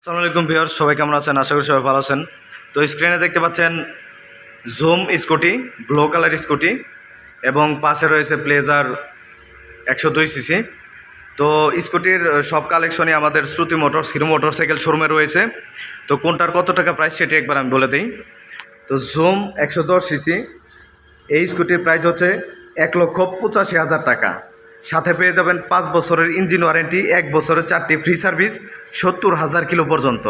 আসসালামু আলাইকুম ভিউয়ার্স, সবাই কেমন আছেন? আশা করি সবাই ভালো আছেন। তো স্ক্রিনে দেখতে পাচ্ছেন zoom scooty, blue colour scooty এবং পাশে রয়েছে প্লেজার 102 সিসি। তো স্কুটির সব কালেকশনই আমাদের শ্রুতি মোটরস হিরো মোটরসাইকেল শোরুমে রয়েছে। তো কোনটার কত টাকা প্রাইস সেটি একবার আমি বলে দিই। তো জুম 110 সিসি এই স্কুটির প্রাইস হচ্ছে 1,85,000 টাকা। সাথে পেয়ে যাবেন 5 বছরের ইঞ্জিন ওয়ারেন্টি, 1 বছরের 4টি ফ্রি সার্ভিস, 70,000 কিলো পর্যন্ত।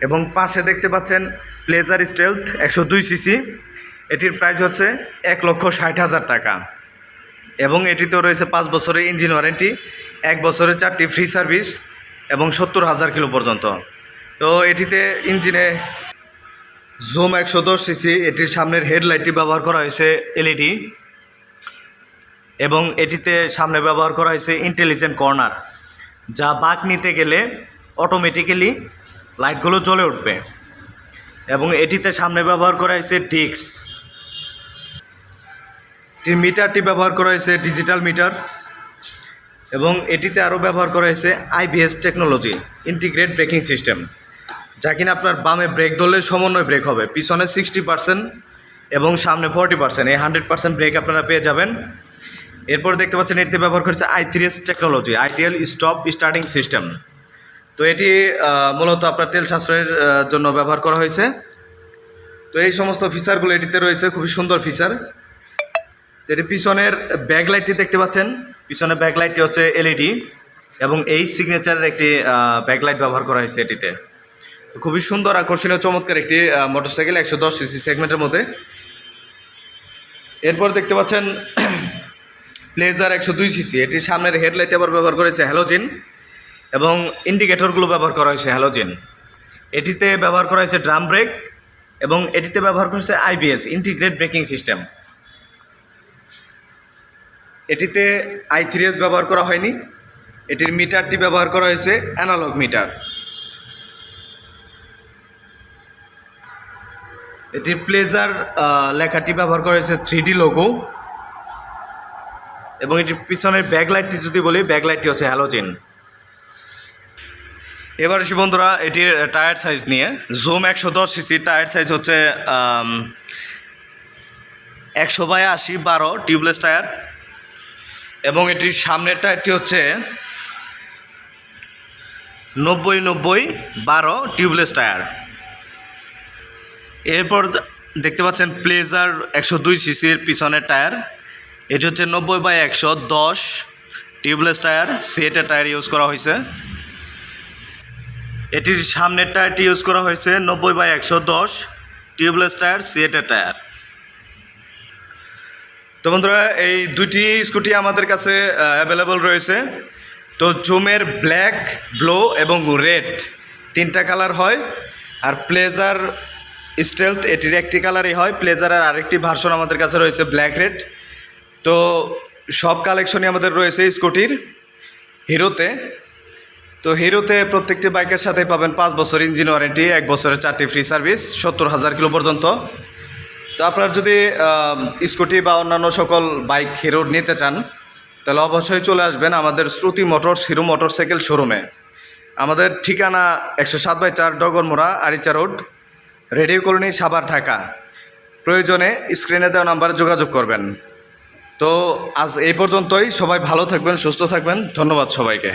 এবং পাশে দেখতে পাচ্ছেন প্লেজার স্টেলথ 102 সিসি, এটির প্রাইস হচ্ছে 1,60,000 টাকা। এবং এটিতেও রয়েছে 5 বছরের ইঞ্জিন ওয়ারেন্টি, 1 বছরের 4টি ফ্রি সার্ভিস এবং 70,000 কিলো পর্যন্ত। তো এটিতে ইঞ্জিনে জুম 110 সিসি, এটির সামনের হেডলাইটটি ব্যবহার করা হয়েছে এলইডি এবং এটিতে সামনে ব্যবহার করা হয়েছে ইন্টেলিজেন্ট কর্নার, যা বাঁক নিতে গেলে অটোমেটিক্যালি লাইটগুলো জ্বলে উঠবে। এবং এটিতে সামনে ব্যবহার করা হয়েছে ডিস্ক। মিটারটি ব্যবহার করা হয়েছে ডিজিটাল মিটার এবং এটিতে আরও ব্যবহার করা হয়েছে IBS technology, integrate braking system, যা কিনা আপনার বামে ব্রেক ধরলে সমন্বয় ব্রেক হবে। পিছনে 60% এবং সামনে 40%, এই 100% ব্রেক আপনারা পেয়ে যাবেন। এরপর দেখতে পাচ্ছেন এটিতে ব্যবহার করেছে i3s technology, ideal stop starting system. তো এটি মূলত আপনার তেল সাশ্রয়ের জন্য ব্যবহার করা হয়েছে। তো এই সমস্ত ফিচারগুলো এটিতে রয়েছে, খুবই সুন্দর ফিচার। এটি পিছনের ব্যাকলাইটটি দেখতে পাচ্ছেন, পিছনের ব্যাকলাইটটি হচ্ছে এলইডি এবং এই সিগনেচারের একটি ব্যাকলাইট ব্যবহার করা হয়েছে এটিতে। খুবই সুন্দর, আকর্ষণীয়, চমৎকার একটি মোটরসাইকেল 110 সিসি সেগমেন্টের মধ্যে। এরপর দেখতে পাচ্ছেন প্লেজার 102 সিসি, এটির সামনের হেডলাইট আবার ব্যবহার করেছে হ্যালোজেন এবং ইন্ডিকেটরগুলো ব্যবহার করা হয়েছে হ্যালোজেন। এটিতে ব্যবহার করা হয়েছে ড্রাম ব্রেক এবং এটিতে ব্যবহার করেছে আইবিএস, ইন্টিগ্রেট ব্রেকিং সিস্টেম। এটিতে i3s ব্যবহার করা হয়নি। এটির মিটারটি ব্যবহার করা হয়েছে অ্যানালগ মিটার। এটির প্লেজার লেখাটি ব্যবহার করা হয়েছে 3D লোগো এবং এটির পিছনের ব্যাকলাইটটি যদি বলি, ব্যাকলাইটটি হচ্ছে হ্যালোজেন। এবার আসি বন্ধুরা এটির টায়ার সাইজ নিয়ে। জুম 110 সিসি টায়ার সাইজ হচ্ছে 100/80/12 টিউবলেস টায়ার এবং এটির সামনের টায়ারটি হচ্ছে 90/90/12 টিউবলেস টায়ার। এরপর দেখতে পাচ্ছেন প্লেজার 102 সিসির পিছনের টায়ার, এটি হচ্ছে 90/110 টিউবলেস টায়ার, সিএটের টায়ার ইউজ করা হয়েছে। এটির সামনের টায়ারটি ইউজ করা হয়েছে 90/110 টিউবলেস টায়ার, সিএটের টায়ার। তো বন্ধুরা এই দুটি স্কুটি আমাদের কাছে অ্যাভেলেবল রয়েছে। তো জুমের ব্ল্যাক, ব্লু এবং রেড 3টা কালার হয়, আর প্লেজার স্টেলথ এটির একটি কালারই হয়। প্লেজারের আরেকটি ভার্সন আমাদের কাছে রয়েছে ব্ল্যাক রেড। তো সব কালেকশনই আমাদের রয়েছে স্কুটির হিরোতে। তো হিরোতে প্রত্যেকটি বাইকের সাথে পাবেন 5 বছর ইঞ্জিন ওয়ারেন্টি, 1 বছরের 4টি ফ্রি সার্ভিস, 70,000 কিলো পর্যন্ত। তো আপনার যদি স্কুটি বা অন্যান্য সকল বাইক হিরোর নিতে চান তাহলে অবশ্যই চলে আসবেন আমাদের শ্রুতি মোটরস হিরো মোটরসাইকেল শোরুমে। আমাদের ঠিকানা 107/4 Dagarmora, Aricha road, radio colony, Savar, Dhaka. প্রয়োজনে স্ক্রিনে দেওয়া নাম্বারে যোগাযোগ করবেন। তো আজ এই পর্যন্তই। সবাই ভালো থাকবেন, সুস্থ থাকবেন। ধন্যবাদ সবাইকে।